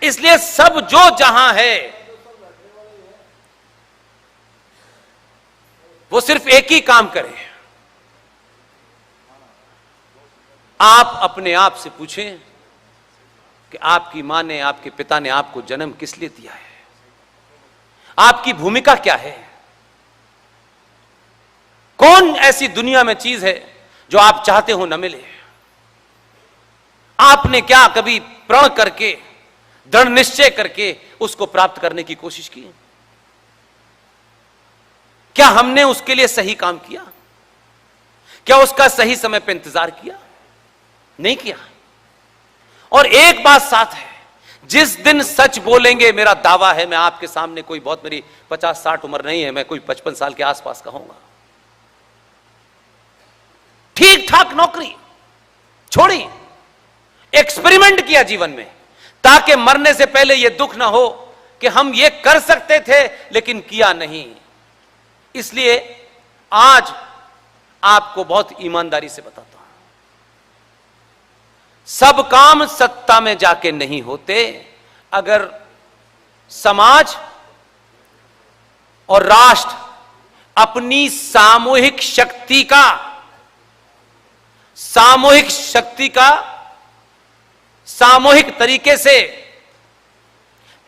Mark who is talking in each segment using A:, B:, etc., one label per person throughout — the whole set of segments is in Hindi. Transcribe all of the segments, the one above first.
A: इसलिए सब जो जहां है वो सिर्फ एक ही काम करे। आप अपने आप से पूछें कि आपकी मां ने, आपके पिता ने आपको जन्म किस लिए दिया है, आपकी भूमिका क्या है। कौन ऐसी दुनिया में चीज है जो आप चाहते हो न मिले। आपने क्या कभी प्रण करके, दृढ़ निश्चय करके उसको प्राप्त करने की कोशिश की? क्या हमने उसके लिए सही काम किया? क्या उसका सही समय पर इंतजार किया? नहीं किया। और एक बात साथ है, जिस दिन सच बोलेंगे, मेरा दावा है, मैं आपके सामने कोई बहुत, मेरी 50-60 उम्र नहीं है, मैं कोई 55 साल के आसपास का होऊंगा। ठीक ठाक नौकरी छोड़ी, एक्सपेरिमेंट किया जीवन में, ताकि मरने से पहले यह दुख ना हो कि हम ये कर सकते थे लेकिन किया नहीं। इसलिए आज आपको बहुत ईमानदारी से बताता हूं, सब काम सत्ता में जाके नहीं होते। अगर समाज और राष्ट्र अपनी सामूहिक शक्ति का सामूहिक तरीके से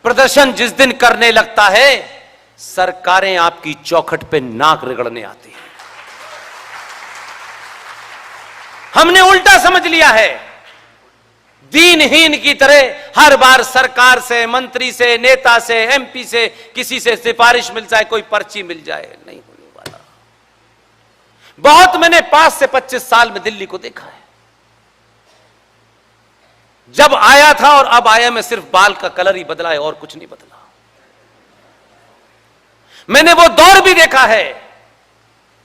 A: प्रदर्शन जिस दिन करने लगता है, सरकारें आपकी चौखट पे नाक रगड़ने आती हैं। हमने उल्टा समझ लिया है, दीनहीन की तरह हर बार सरकार से, मंत्री से, नेता से, एमपी से, किसी से सिफारिश मिल जाए, कोई पर्ची मिल जाए, नहीं होने वाला। बहुत मैंने 5 से 25 साल में दिल्ली को देखा है। जब आया था और अब आया में सिर्फ बाल का कलर ही बदला है और कुछ नहीं बदला। मैंने वो दौर भी देखा है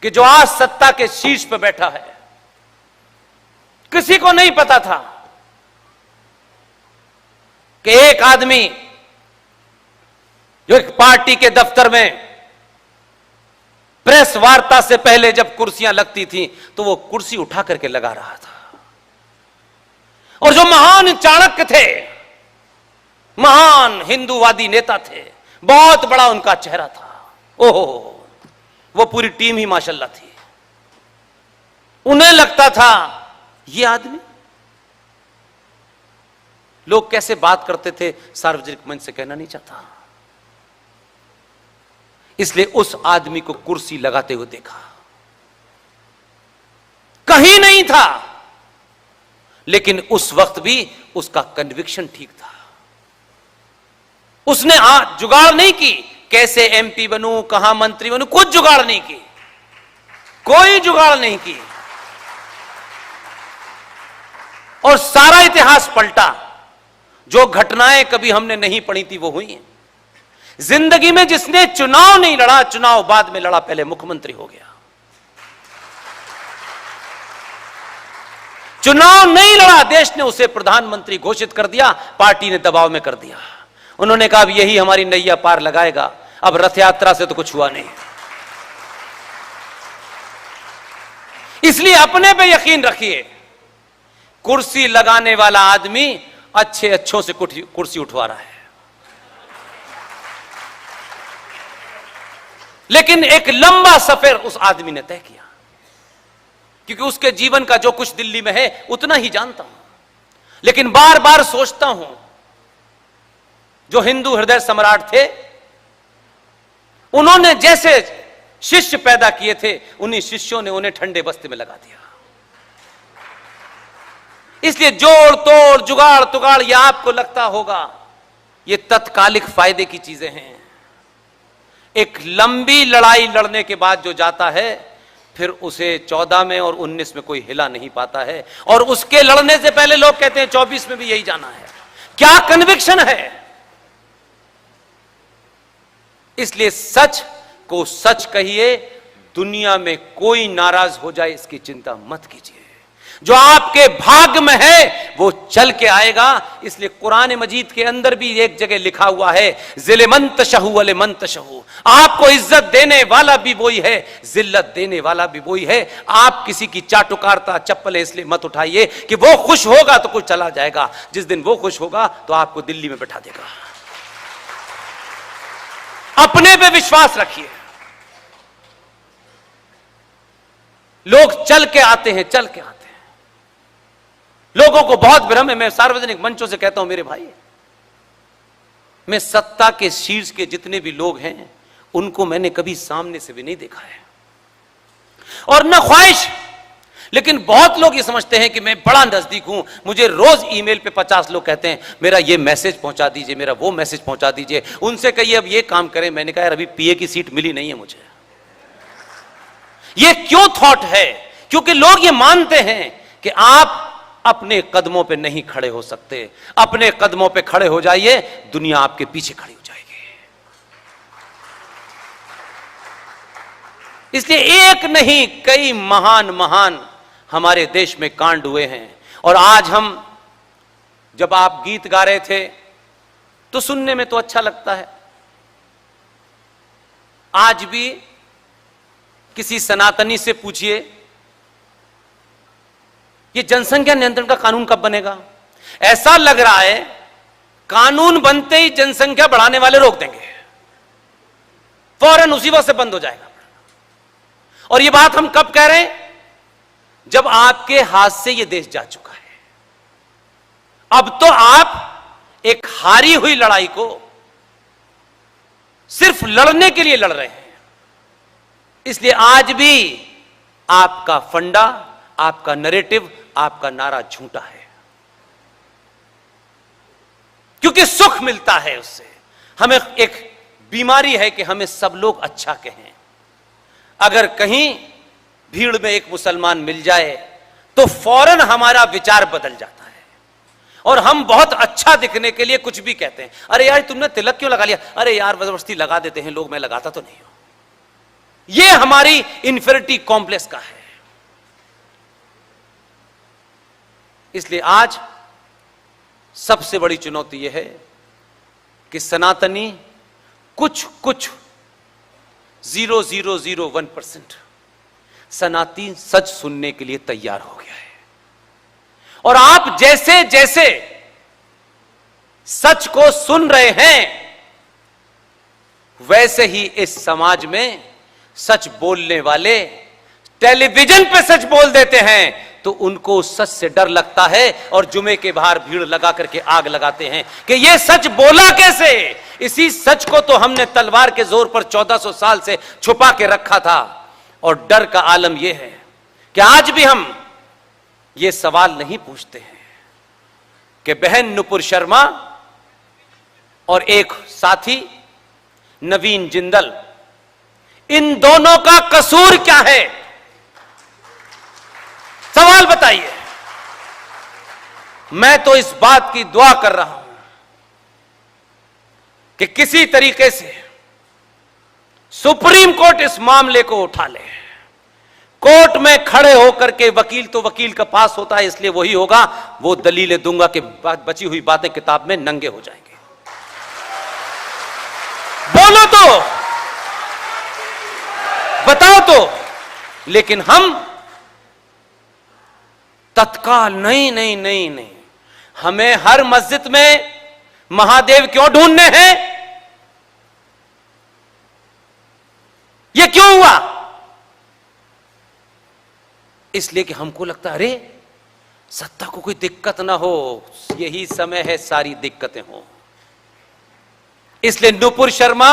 A: कि जो आज सत्ता के शीर्ष पर बैठा है, किसी को नहीं पता था कि एक आदमी जो एक पार्टी के दफ्तर में प्रेस वार्ता से पहले जब कुर्सियां लगती थी तो वो कुर्सी उठा करके लगा रहा था। और जो महान चाणक्य थे, महान हिंदूवादी नेता थे, बहुत बड़ा उनका चेहरा था, ओहो, वो पूरी टीम ही माशाल्लाह थी। उन्हें लगता था ये आदमी, लोग कैसे बात करते थे सार्वजनिक मंच से कहना नहीं चाहता। इसलिए उस आदमी को कुर्सी लगाते हुए देखा, कहीं नहीं था, लेकिन उस वक्त भी उसका कन्विक्शन ठीक था। उसने जुगाड़ नहीं की, कैसे एमपी बनूं, कहां मंत्री बनूं, कुछ जुगाड़ नहीं की, कोई जुगाड़ नहीं की। और सारा इतिहास पलटा। जो घटनाएं कभी हमने नहीं पढ़ी थी वो हुई हैं। जिंदगी में जिसने चुनाव नहीं लड़ा, चुनाव बाद में लड़ा, पहले मुख्यमंत्री हो गया। चुनाव नहीं लड़ा, देश ने उसे प्रधानमंत्री घोषित कर दिया, पार्टी ने दबाव में कर दिया। उन्होंने कहा अब यही हमारी नैया पार लगाएगा। अब रथ यात्रा से तो कुछ हुआ नहीं। इसलिए अपने पे यकीन रखिए, कुर्सी लगाने वाला आदमी अच्छों से कुर्सी उठवा रहा है। लेकिन एक लंबा सफर उस आदमी ने तय किया, क्योंकि उसके जीवन का जो कुछ दिल्ली में है उतना ही जानता हूं। लेकिन बार बार सोचता हूं, जो हिंदू हृदय सम्राट थे, उन्होंने जैसे शिष्य पैदा किए थे, उन्हीं शिष्यों ने उन्हें ठंडे बस्ते में लगा दिया। इसलिए जोड़ तोड़, जुगाड़ तुगाड़, यह आपको लगता होगा ये तत्कालिक फायदे की चीजें हैं। एक लंबी लड़ाई लड़ने के बाद जो जाता है, फिर उसे 14 में और 19 में कोई हिला नहीं पाता है। और उसके लड़ने से पहले लोग कहते हैं 24 में भी यही जाना है। क्या कन्विक्शन है। इसलिए सच को सच कहिए, दुनिया में कोई नाराज हो जाए इसकी चिंता मत कीजिए। जो आपके भाग्य में है वो चल के आएगा। इसलिए कुरान मजीद के अंदर भी एक जगह लिखा हुआ है, जिले मंत शहू अले मंत शहू, आपको इज्जत देने वाला भी वही है, जिल्लत देने वाला भी वही है। आप किसी की चाटुकारता चप्पल इसलिए मत उठाइए कि वो खुश होगा तो कुछ चला जाएगा, जिस दिन वो खुश होगा तो आपको दिल्ली में बैठा देगा। अपने पे विश्वास रखिए। लोग चल के आते हैं, चल के आते हैं। लोगों को बहुत भ्रम है। मैं सार्वजनिक मंचों से कहता हूं, मेरे भाई, मैं सत्ता के शीर्ष के जितने भी लोग हैं उनको मैंने कभी सामने से भी नहीं देखा है और न ख्वाहिश। लेकिन बहुत लोग ये समझते हैं कि मैं बड़ा नजदीक हूं। मुझे रोज ईमेल पे 50 लोग कहते हैं मेरा ये मैसेज पहुंचा दीजिए, मेरा वो मैसेज पहुंचा दीजिए, उनसे कहिए अब ये काम करें। मैंने कहा यार अभी पीए की सीट मिली नहीं है मुझे। ये क्यों थॉट है? क्योंकि लोग ये मानते हैं कि आप अपने कदमों पे नहीं खड़े हो सकते। अपने कदमों पे खड़े हो जाइए, दुनिया आपके पीछे खड़ी हो जाएगी। इसलिए एक नहीं कई महान महान हमारे देश में कांड हुए हैं। और आज हम, जब आप गीत गा रहे थे तो सुनने में तो अच्छा लगता है। आज भी किसी सनातनी से पूछिए ये जनसंख्या नियंत्रण का कानून कब बनेगा? ऐसा लग रहा है कानून बनते ही जनसंख्या बढ़ाने वाले रोक देंगे, फौरन उसी वक्त से बंद हो जाएगा। और ये बात हम कब कह रहे हैं? जब आपके हाथ से ये देश जा चुका है। अब तो आप एक हारी हुई लड़ाई को सिर्फ लड़ने के लिए लड़ रहे हैं। इसलिए आज भी आपका फंडा, आपका नैरेटिव, आपका नारा झूठा है, क्योंकि सुख मिलता है उससे। हमें एक बीमारी है कि हमें सब लोग अच्छा कहें। अगर कहीं भीड़ में एक मुसलमान मिल जाए तो फौरन हमारा विचार बदल जाता है और हम बहुत अच्छा दिखने के लिए कुछ भी कहते हैं। अरे यार तुमने तिलक क्यों लगा लिया? अरे यार जबरदस्ती लगा देते हैं लोग, मैं लगाता तो नहीं हूं। यह हमारी इंफीरियरिटी कॉम्प्लेक्स का है। इसलिए आज सबसे बड़ी चुनौती यह है कि सनातनी कुछ 0.001% सनातनी सच सुनने के लिए तैयार हो गया है। और आप जैसे जैसे सच को सुन रहे हैं वैसे ही इस समाज में सच बोलने वाले टेलीविजन पे सच बोल देते हैं तो उनको सच से डर लगता है और जुमे के बाहर भीड़ लगा करके आग लगाते हैं कि ये सच बोला कैसे। इसी सच को तो हमने तलवार के जोर पर 1400 साल से छुपा के रखा था। और डर का आलम यह है कि आज भी हम ये सवाल नहीं पूछते हैं कि बहन नुपुर शर्मा और एक साथी नवीन जिंदल, इन दोनों का कसूर क्या है? सवाल बताइए। मैं तो इस बात की दुआ कर रहा हूं कि किसी तरीके से सुप्रीम कोर्ट इस मामले को उठा ले। कोर्ट में खड़े होकर के वकील तो वकील का पास होता है, इसलिए वही होगा, वो दलीलें दूंगा कि बची हुई बातें किताब में नंगे हो जाएंगे। बोलो तो, बताओ तो। लेकिन हम तत्काल नहीं नहीं नहीं नहीं, हमें हर मस्जिद में महादेव क्यों ढूंढने हैं? यह क्यों हुआ? इसलिए कि हमको लगता है अरे सत्ता को कोई दिक्कत ना हो, यही समय है सारी दिक्कतें हो। इसलिए नुपुर शर्मा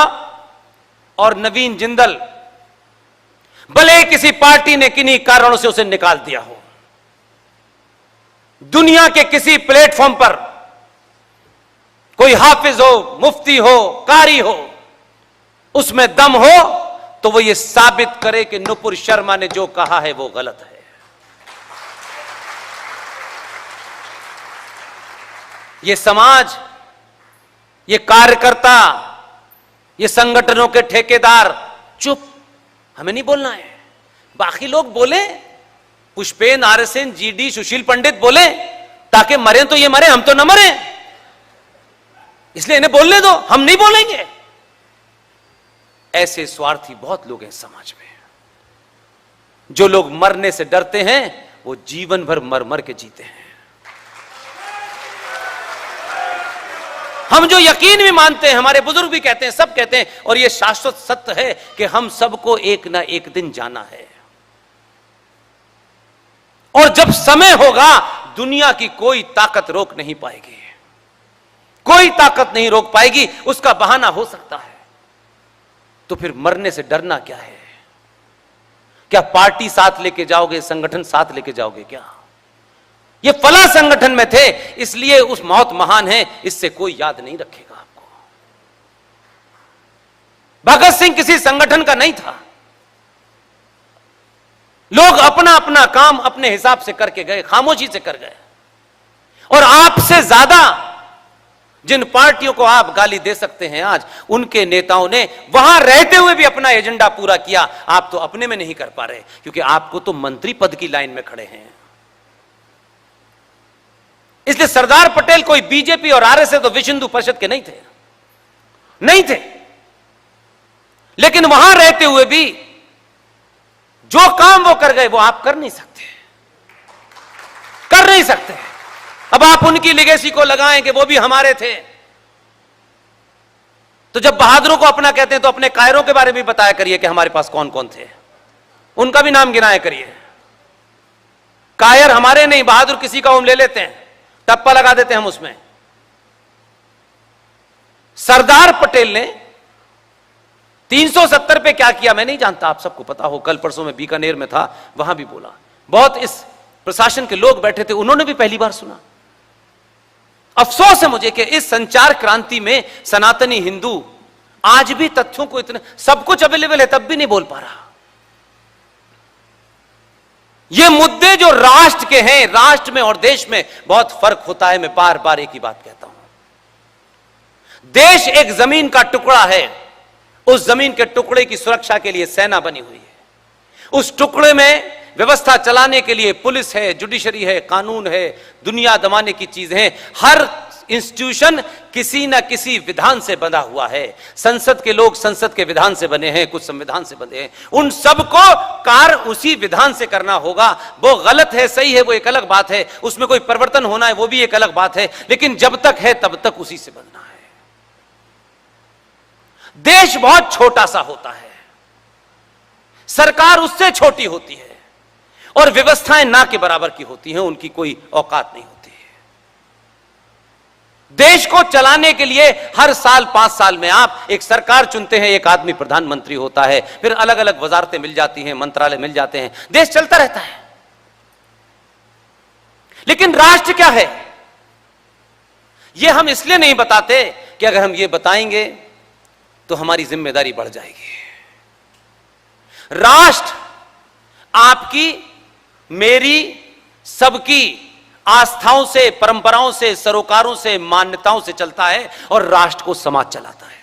A: और नवीन जिंदल, भले किसी पार्टी ने किन्हीं कारणों से उसे निकाल दिया हो, दुनिया के किसी प्लेटफॉर्म पर कोई हाफिज हो, मुफ्ती हो, कारी हो, उसमें दम हो तो वो ये साबित करे कि नुपुर शर्मा ने जो कहा है वो गलत है। ये समाज, ये कार्यकर्ता, ये संगठनों के ठेकेदार चुप, हमें नहीं बोलना है। बाकी लोग बोले, पुष्पेन आरएसएन, जीडी, सुशील पंडित बोले ताकि मरे तो ये मरे, हम तो न मरे, इसलिए इन्हें बोलने दो, हम नहीं बोलेंगे। ऐसे स्वार्थी बहुत लोग हैं समाज में। जो लोग मरने से डरते हैं वो जीवन भर मर मर के जीते हैं। हम जो यकीन भी मानते हैं, हमारे बुजुर्ग भी कहते हैं, सब कहते हैं, और यह शाश्वत सत्य है कि हम सबको एक ना एक दिन जाना है। और जब समय होगा दुनिया की कोई ताकत रोक नहीं पाएगी, कोई ताकत नहीं रोक पाएगी। उसका बहाना हो सकता है, तो फिर मरने से डरना क्या है? क्या पार्टी साथ लेके जाओगे, संगठन साथ लेके जाओगे क्या? ये फला संगठन में थे इसलिए उस मौत महान है, इससे कोई याद नहीं रखेगा आपको। भगत सिंह किसी संगठन का नहीं था। लोग अपना अपना काम अपने हिसाब से करके गए, खामोशी से कर गए। और आपसे ज्यादा जिन पार्टियों को आप गाली दे सकते हैं आज, उनके नेताओं ने वहां रहते हुए भी अपना एजेंडा पूरा किया। आप तो अपने में नहीं कर पा रहे, क्योंकि आपको तो मंत्री पद की लाइन में खड़े हैं। इसलिए सरदार पटेल कोई बीजेपी और आरएसएस तो विश्व हिंदू परिषद के नहीं थे, नहीं थे। लेकिन वहां रहते हुए भी जो काम वो कर गए वो आप कर नहीं सकते, कर नहीं सकते। अब आप उनकी लेगेसी को लगाएं कि वो भी हमारे थे, तो जब बहादुरों को अपना कहते हैं तो अपने कायरों के बारे में बताया करिए कि हमारे पास कौन कौन थे, उनका भी नाम गिनाया करिए। कायर हमारे नहीं, बहादुर किसी का हम ले लेते हैं, टप्पा लगा देते हैं हम उसमें। सरदार पटेल ने 370 पे क्या किया मैं नहीं जानता, आप सबको पता हो। कल परसों में बीकानेर में था, वहां भी बोला। बहुत इस प्रशासन के लोग बैठे थे, उन्होंने भी पहली बार सुना। अफसोस है मुझे कि इस संचार क्रांति में सनातनी हिंदू आज भी तथ्यों को इतने, सब कुछ अवेलेबल है तब भी नहीं बोल पा रहा। ये मुद्दे जो राष्ट्र के हैं, राष्ट्र में और देश में बहुत फर्क होता है। मैं बार बार एक ही बात कहता हूं, देश एक जमीन का टुकड़ा है, उस जमीन के टुकड़े की सुरक्षा के लिए सेना बनी हुई है। उस टुकड़े में व्यवस्था चलाने के लिए पुलिस है, जुडिशरी है, कानून है, दुनिया दमाने की चीज है। हर इंस्टीट्यूशन किसी न किसी विधान से बंधा हुआ है। संसद के लोग संसद के विधान से बने हैं, कुछ संविधान से बने हैं। उन सबको कार्य उसी विधान से करना होगा। वो गलत है सही है वो एक अलग बात है, उसमें कोई परिवर्तन होना है वो भी एक अलग बात है, लेकिन जब तक है तब तक उसी से बनना है। देश बहुत छोटा सा होता है, सरकार उससे छोटी होती है, और व्यवस्थाएं ना के बराबर की होती हैं, उनकी कोई औकात नहीं होती है। देश को चलाने के लिए हर साल 5 साल में आप एक सरकार चुनते हैं, एक आदमी प्रधानमंत्री होता है, फिर अलग अलग वजारतें मिल जाती हैं, मंत्रालय मिल जाते हैं, देश चलता रहता है। लेकिन राष्ट्र क्या है यह हम इसलिए नहीं बताते कि अगर हम ये बताएंगे तो हमारी जिम्मेदारी बढ़ जाएगी। राष्ट्र आपकी, मेरी, सबकी आस्थाओं से, परंपराओं से, सरोकारों से, मान्यताओं से चलता है, और राष्ट्र को समाज चलाता है।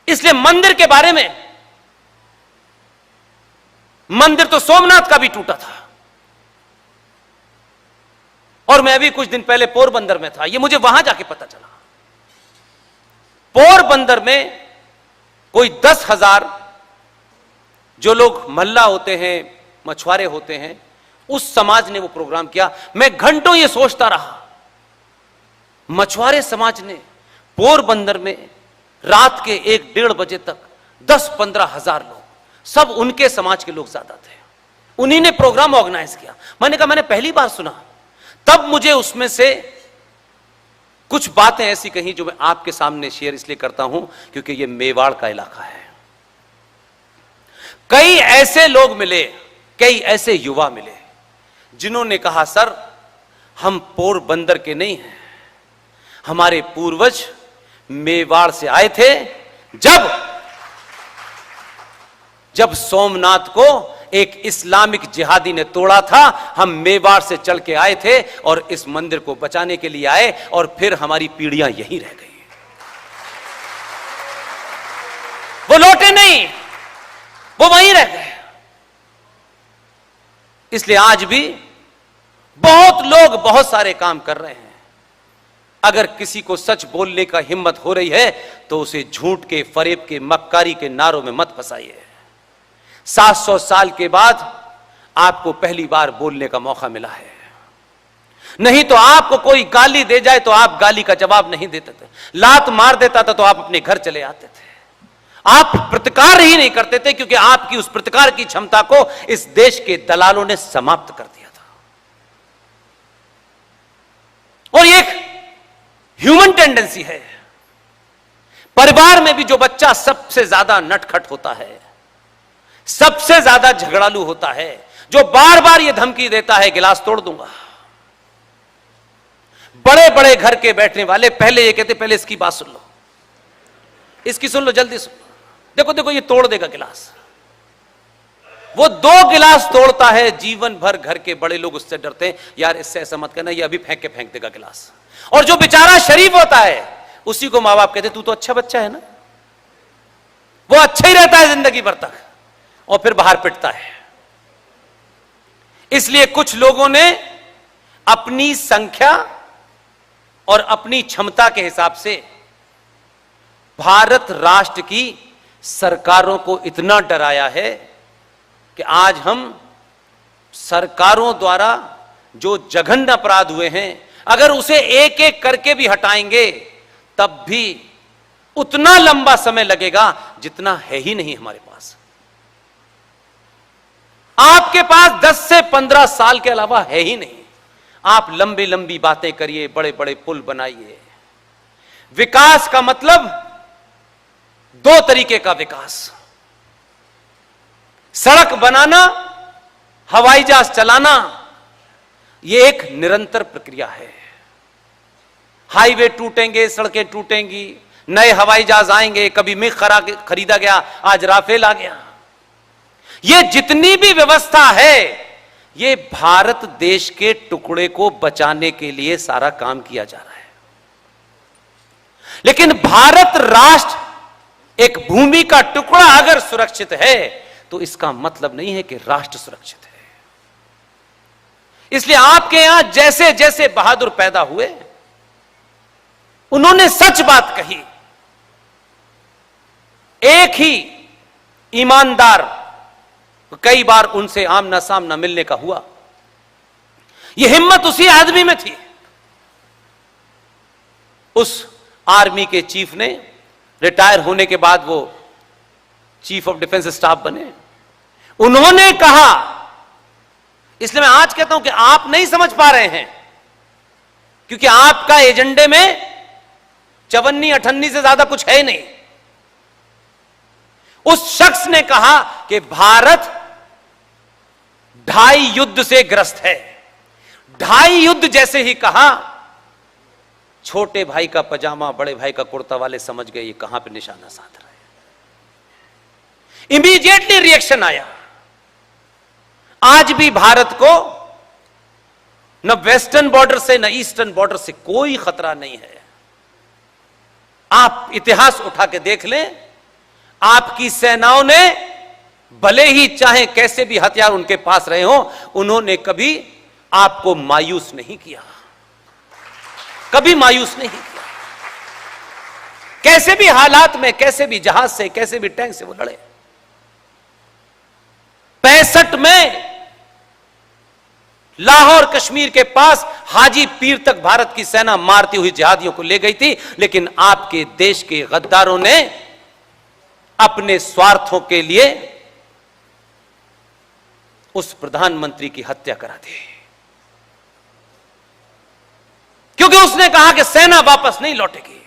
A: इसलिए मंदिर के बारे में, मंदिर तो सोमनाथ का भी टूटा था, और मैं अभी कुछ दिन पहले पोरबंदर में था, यह मुझे वहां जाके पता चला। पोरबंदर में कोई 10,000 जो लोग मल्ला होते हैं, मछुआरे होते हैं, उस समाज ने वो प्रोग्राम किया। मैं घंटों ये सोचता रहा, मछुआरे समाज ने पोरबंदर में रात के 1-1:30 बजे तक 10-15 हजार लोग, सब उनके समाज के लोग ज्यादा थे, उन्हीं ने प्रोग्राम ऑर्गेनाइज किया। मैंने कहा मैंने पहली बार सुना। तब मुझे उसमें से कुछ बातें ऐसी कही जो मैं आपके सामने शेयर इसलिए करता हूं क्योंकि यह मेवाड़ का इलाका है। कई ऐसे लोग मिले, कई ऐसे युवा मिले जिन्होंने कहा सर हम पोरबंदर के नहीं हैं, हमारे पूर्वज मेवाड़ से आए थे। जब सोमनाथ को एक इस्लामिक जिहादी ने तोड़ा था, हम मेवाड़ से चल के आए थे और इस मंदिर को बचाने के लिए आए, और फिर हमारी पीढ़ियां यहीं रह गई। वो लौटे नहीं, वो वहीं रह गए। इसलिए आज भी बहुत लोग बहुत सारे काम कर रहे हैं। अगर किसी को सच बोलने का हिम्मत हो रही है तो उसे झूठ के, फरेब के, मक्कारी के नारों में मत फंसाइए। 700 साल के बाद आपको पहली बार बोलने का मौका मिला है। नहीं तो आपको कोई गाली दे जाए तो आप गाली का जवाब नहीं देते थे, लात मार देता था तो आप अपने घर चले आते थे। आप प्रतिकार ही नहीं करते थे क्योंकि आपकी उस प्रतिकार की क्षमता को इस देश के दलालों ने समाप्त कर दिया था। और एक ह्यूमन टेंडेंसी है, परिवार में भी जो बच्चा सबसे ज्यादा नटखट होता है, सबसे ज्यादा झगड़ालू होता है, जो बार बार यह धमकी देता है गिलास तोड़ दूंगा। बड़े बड़े घर के बैठने वाले पहले ये कहते पहले इसकी बात सुन लो, इसकी सुन लो, जल्दी सुन लो, देखो देखो ये तोड़ देगा गिलास। वो 2 गिलास तोड़ता है, जीवन भर घर के बड़े लोग उससे डरते हैं, यार इससे ऐसा मत करना, ये अभी फेंक देगा गिलास। और जो बेचारा शरीफ होता है उसी को मां बाप कहते तू तो अच्छा बच्चा है ना, वो अच्छा ही रहता है जिंदगी भर तक, और फिर बाहर पिटता है। इसलिए कुछ लोगों ने अपनी संख्या और अपनी क्षमता के हिसाब से भारत राष्ट्र की सरकारों को इतना डराया है कि आज हम सरकारों द्वारा जो जघन्य अपराध हुए हैं, अगर उसे एक एक करके भी हटाएंगे तब भी उतना लंबा समय लगेगा जितना है ही नहीं हमारे पास। आपके पास 10 से 15 साल के अलावा है ही नहीं। आप लंबी लंबी बातें करिए, बड़े बड़े पुल बनाइए। विकास का मतलब 2 तरीके का विकास, सड़क बनाना, हवाई जहाज चलाना, यह एक निरंतर प्रक्रिया है। हाईवे टूटेंगे, सड़कें टूटेंगी, नए हवाई जहाज आएंगे, कभी मिग खरीदा गया, आज राफेल आ गया। यह जितनी भी व्यवस्था है, ये भारत देश के टुकड़े को बचाने के लिए सारा काम किया जा रहा है। लेकिन भारत राष्ट्र एक भूमि का टुकड़ा अगर सुरक्षित है तो इसका मतलब नहीं है कि राष्ट्र सुरक्षित है। इसलिए आपके यहां जैसे जैसे बहादुर पैदा हुए, उन्होंने सच बात कही। एक ही ईमानदार, कई बार उनसे आमना सामना मिलने का हुआ, यह हिम्मत उसी आदमी में थी। उस आर्मी के चीफ ने रिटायर होने के बाद वो चीफ ऑफ डिफेंस स्टाफ बने। उन्होंने कहा, इसलिए मैं आज कहता हूं कि आप नहीं समझ पा रहे हैं क्योंकि आपका एजेंडे में चवन्नी अठन्नी से ज्यादा कुछ है ही नहीं। उस शख्स ने कहा कि भारत 2.5 युद्ध से ग्रस्त है। 2.5 युद्ध जैसे ही कहा, छोटे भाई का पजामा बड़े भाई का कुर्ता वाले समझ गए ये कहां पे निशाना साध रहा है। इमीडिएटली रिएक्शन आया। आज भी भारत को न वेस्टर्न बॉर्डर से न ईस्टर्न बॉर्डर से कोई खतरा नहीं है। आप इतिहास उठा के देख लें, आपकी सेनाओं ने भले ही चाहे कैसे भी हथियार उनके पास रहे हो, उन्होंने कभी आपको मायूस नहीं किया, कभी मायूस नहीं किया। कैसे भी हालात में, कैसे भी जहाज से, कैसे भी टैंक से वो लड़े। 65 में लाहौर कश्मीर के पास हाजी पीर तक भारत की सेना मारती हुई जिहादियों को ले गई थी, लेकिन आपके देश के गद्दारों ने अपने स्वार्थों के लिए उस प्रधानमंत्री की हत्या करा दी, क्योंकि उसने कहा कि सेना वापस नहीं लौटेगी।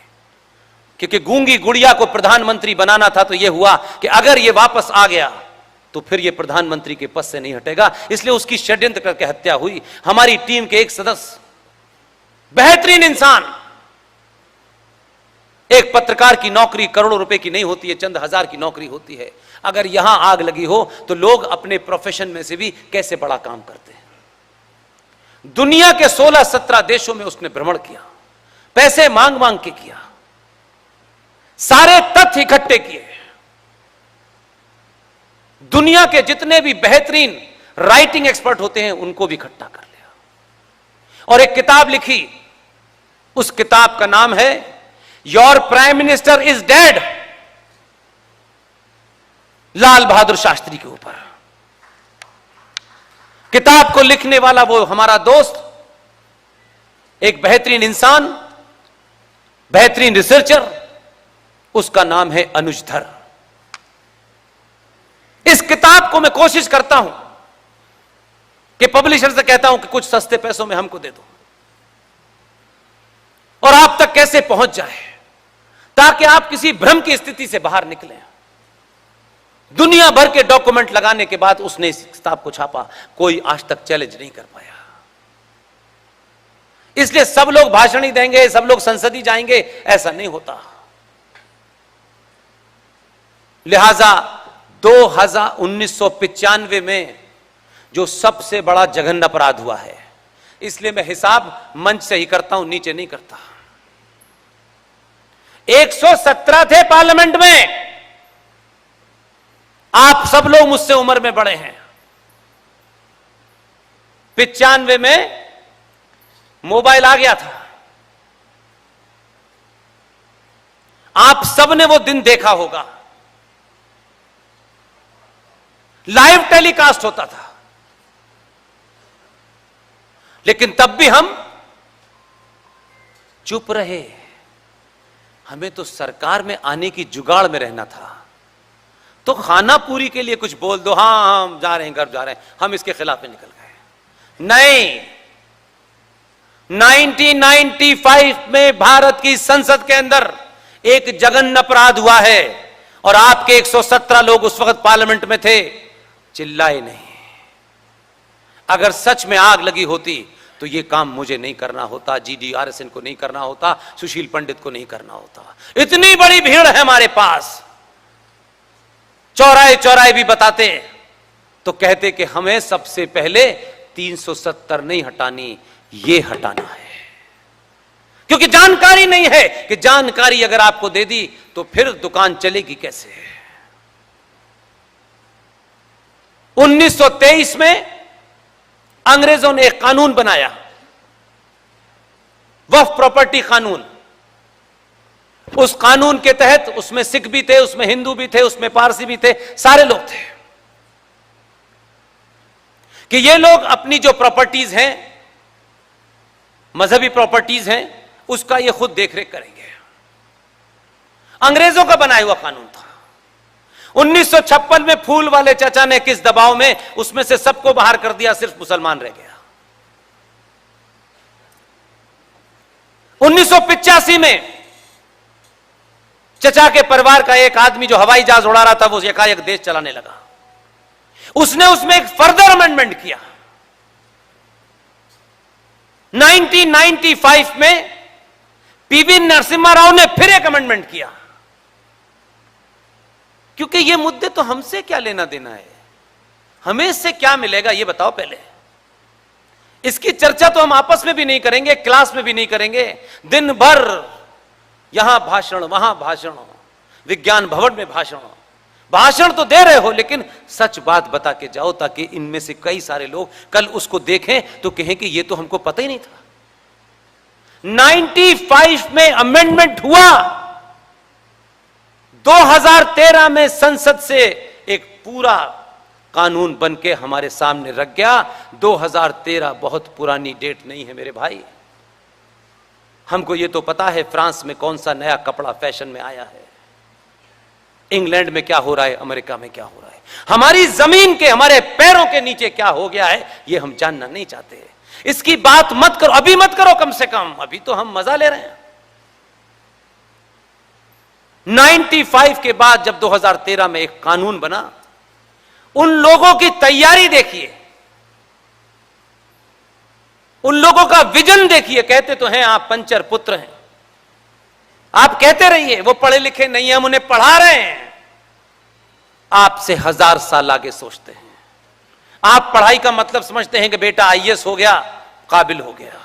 A: क्योंकि गूंगी गुड़िया को प्रधानमंत्री बनाना था, तो यह हुआ कि अगर यह वापस आ गया तो फिर यह प्रधानमंत्री के पद से नहीं हटेगा, इसलिए उसकी षड्यंत्र करके हत्या हुई। हमारी टीम के एक सदस्य, बेहतरीन इंसान, एक पत्रकार की नौकरी करोड़ों रुपए की नहीं होती है, चंद हजार की नौकरी होती है। अगर यहां आग लगी हो तो लोग अपने प्रोफेशन में से भी कैसे बड़ा काम करते हैं। दुनिया के 16-17 देशों में उसने भ्रमण किया, पैसे मांग मांग के किया, सारे तथ्य इकट्ठे किए, दुनिया के जितने भी बेहतरीन राइटिंग एक्सपर्ट होते हैं उनको भी इकट्ठा कर लिया और एक किताब लिखी। उस किताब का नाम है your prime minister is dead, Lal Bahadur Shastri के ऊपर। किताब को लिखने वाला वो हमारा दोस्त, एक बेहतरीन इंसान, बेहतरीन रिसर्चर, उसका नाम है अनुज धर। इस किताब को मैं कोशिश करता हूं कि पब्लिशर से कहता हूं कि कुछ सस्ते पैसों में हमको दे दो और आप तक कैसे पहुंच जाए ताकि आप किसी भ्रम की स्थिति से बाहर निकलें। दुनिया भर के डॉक्यूमेंट लगाने के बाद उसने इस किताब को छापा, कोई आज तक चैलेंज नहीं कर पाया। इसलिए सब लोग भाषण ही देंगे, सब लोग संसद ही जाएंगे, ऐसा नहीं होता। लिहाजा 1995 में जो सबसे बड़ा जघन्य अपराध हुआ है, इसलिए मैं हिसाब मंच से ही करता हूं, नीचे नहीं करता। 117 थे पार्लियामेंट में, आप सब लोग मुझसे उम्र में बड़े हैं। 95 में मोबाइल आ गया था, आप सबने वो दिन देखा होगा, लाइव टेलीकास्ट होता था। लेकिन तब भी हम चुप रहे, हमें तो सरकार में आने की जुगाड़ में रहना था। तो खाना पूरी के लिए कुछ बोल दो, हाँ हम जा रहे हैं, घर जा रहे हैं, हम इसके खिलाफ में निकल गए। नहीं, 1995 में भारत की संसद के अंदर एक जघन्य अपराध हुआ है और आपके 117 लोग उस वक्त पार्लियामेंट में थे, चिल्लाए नहीं। अगर सच में आग लगी होती तो यह काम मुझे नहीं करना होता, GDRSN को नहीं करना होता, सुशील पंडित को नहीं करना होता। इतनी बड़ी भीड़ है हमारे पास, चौराहे चौराहे भी बताते तो कहते कि हमें सबसे पहले 370 नहीं हटानी, ये हटाना है। क्योंकि जानकारी नहीं है कि जानकारी अगर आपको दे दी तो फिर दुकान चलेगी कैसे। 1923 में अंग्रेजों ने एक कानून बनाया, वक्फ प्रॉपर्टी कानून। उस कानून के तहत उसमें सिख भी थे, उसमें हिंदू भी थे, उसमें पारसी भी थे, सारे लोग थे कि ये लोग अपनी जो प्रॉपर्टीज हैं, मजहबी प्रॉपर्टीज हैं, उसका ये खुद देखरेख करेंगे। अंग्रेजों का बनाया हुआ कानून था। 1956 में फूल वाले चाचा ने किस दबाव में उसमें से सबको बाहर कर दिया, सिर्फ मुसलमान रह गया। 1985 में चचा के परिवार का एक आदमी जो हवाई जहाज उड़ा रहा था, वो एकाएक देश चलाने लगा। उसने उसमें एक फर्दर अमेंडमेंट किया। 1995 में पीवी नरसिम्हा राव ने फिर एक अमेंडमेंट किया, क्योंकि ये मुद्दे तो हमसे क्या लेना देना है, हमें इससे क्या मिलेगा ये बताओ पहले। इसकी चर्चा तो हम आपस में भी नहीं करेंगे, क्लास में भी नहीं करेंगे। दिन भर यहां भाषण, वहां भाषण, विज्ञान भवन में भाषण। भाषण तो दे रहे हो, लेकिन सच बात बता के जाओ, ताकि इनमें से कई सारे लोग कल उसको देखें तो कहें कि ये तो हमको पता ही नहीं था। 95 में अमेंडमेंट हुआ, 2013 में संसद से एक पूरा कानून बनके हमारे सामने रख गया। 2013 बहुत पुरानी डेट नहीं है मेरे भाई। हमको ये तो पता है फ्रांस में कौन सा नया कपड़ा फैशन में आया है, इंग्लैंड में क्या हो रहा है, अमेरिका में क्या हो रहा है, हमारी जमीन के, हमारे पैरों के नीचे क्या हो गया है, ये हम जानना नहीं चाहते। इसकी बात मत करो, अभी मत करो, कम से कम अभी तो हम मजा ले रहे हैं। 95 के बाद जब 2013 में एक कानून बना, उन लोगों की तैयारी देखिए, उन लोगों का विजन देखिए। कहते तो हैं आप पंचर पुत्र हैं, आप कहते रहिए, वो पढ़े लिखे नहीं है, हम उन्हें पढ़ा रहे हैं। आपसे 1000 साल आगे सोचते हैं। आप पढ़ाई का मतलब समझते हैं कि बेटा IAS हो गया, काबिल हो गया।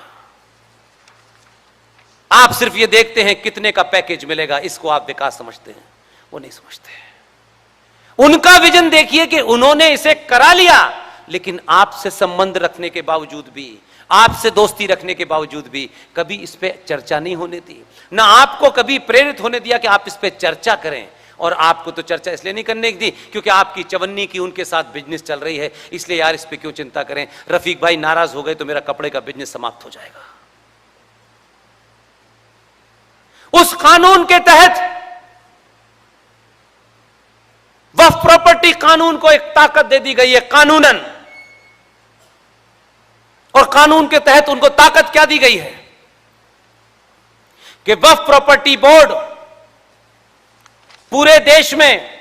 A: आप सिर्फ ये देखते हैं कितने का पैकेज मिलेगा, इसको आप विकास समझते हैं, वो नहीं समझते। उनका विजन देखिए कि उन्होंने इसे करा लिया लेकिन आपसे संबंध रखने के बावजूद भी, आपसे दोस्ती रखने के बावजूद भी कभी इस पे चर्चा नहीं होने दी, ना आपको कभी प्रेरित होने दिया कि आप इस पे चर्चा करें। और आपको तो चर्चा इसलिए नहीं करने दी क्योंकि आपकी चवन्नी की उनके साथ बिजनेस चल रही है, इसलिए यार इस पे क्यों चिंता करें, रफीक भाई नाराज हो गए तो मेरा कपड़े का बिजनेस समाप्त हो जाएगा। उस कानून के तहत वक्फ प्रॉपर्टी कानून को एक ताकत दे दी गई है कानूनन, और कानून के तहत उनको ताकत क्या दी गई है कि वक्फ प्रॉपर्टी बोर्ड पूरे देश में